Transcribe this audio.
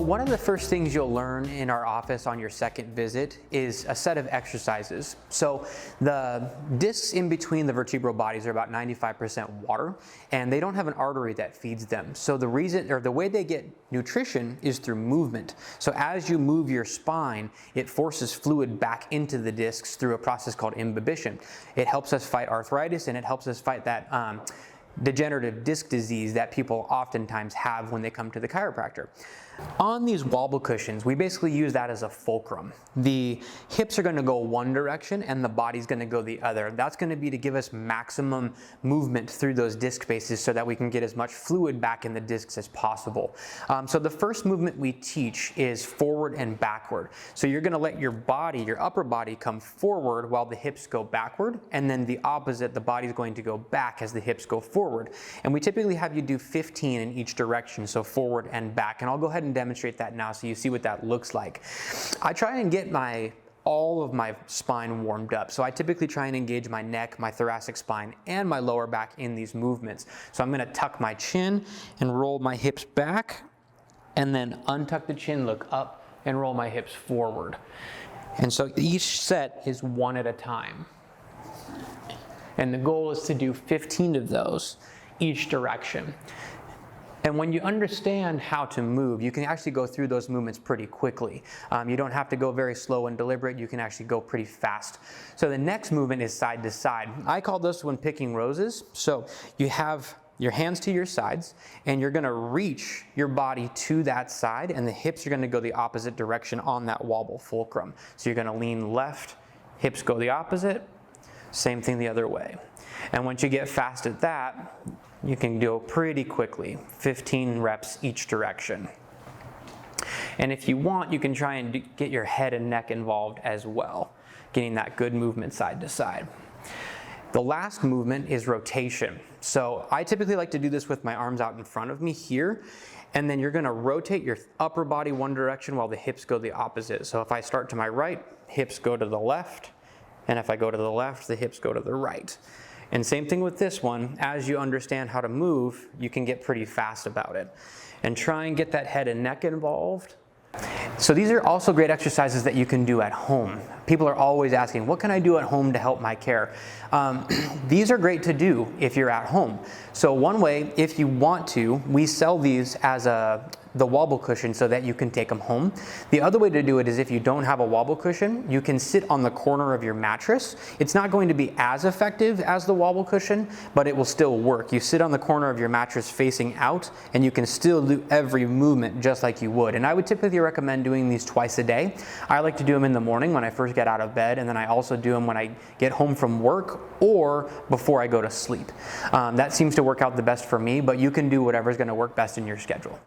one of the first things you'll learn in our office on your second visit is a set of exercises. So the discs in between the vertebral bodies are about 95% water, and they don't have an artery that feeds them. So the way they get nutrition is through movement. So as you move your spine, it forces fluid back into the discs through a process called imbibition. It helps us fight arthritis, and it helps us fight that degenerative disc disease that people oftentimes have when they come to the chiropractor. On these wobble cushions, we basically use that as a fulcrum. The hips are going to go one direction and the body's going to go the other. That's going to be to give us maximum movement through those disc spaces so that we can get as much fluid back in the discs as possible. So the first movement we teach is forward and backward. So you're going to let your body, your upper body, come forward while the hips go backward, and then the opposite, the body's going to go back as the hips go forward. And we typically have you do 15 in each direction, so forward and back. And I'll go ahead and demonstrate that now so you see what that looks like. I try and get all of my spine warmed up. So I typically try and engage my neck, my thoracic spine, and my lower back in these movements. So I'm going to tuck my chin and roll my hips back, and then untuck the chin, look up, and roll my hips forward. And so each set is one at a time. And the goal is to do 15 of those each direction. And when you understand how to move, you can actually go through those movements pretty quickly. You don't have to go very slow and deliberate. You can actually go pretty fast. So the next movement is side to side. I call this one picking roses. So you have your hands to your sides, and you're going to reach your body to that side, and the hips are going to go the opposite direction on that wobble fulcrum. So you're going to lean left, hips go the opposite, same thing the other way. And once you get fast at that, you can go pretty quickly, 15 reps each direction. And if you want, you can try and get your head and neck involved as well, getting that good movement side to side. The last movement is rotation. So I typically like to do this with my arms out in front of me here, and then you're going to rotate your upper body one direction while the hips go the opposite. So if I start to my right, hips go to the left, and if I go to the left, the hips go to the right. And same thing with this one. As you understand how to move, you can get pretty fast about it. And try and get that head and neck involved. So these are also great exercises that you can do at home. People are always asking, what can I do at home to help my care? These are great to do if you're at home. So one way, if you want to, we sell these as the wobble cushion so that you can take them home. The other way to do it is if you don't have a wobble cushion, you can sit on the corner of your mattress. It's not going to be as effective as the wobble cushion, but it will still work. You sit on the corner of your mattress facing out, and you can still do every movement just like you would. And I would typically recommend doing these twice a day. I like to do them in the morning when I first get out of bed, and then I also do them when I get home from work or before I go to sleep. That seems to work out the best for me, but you can do whatever's going to work best in your schedule.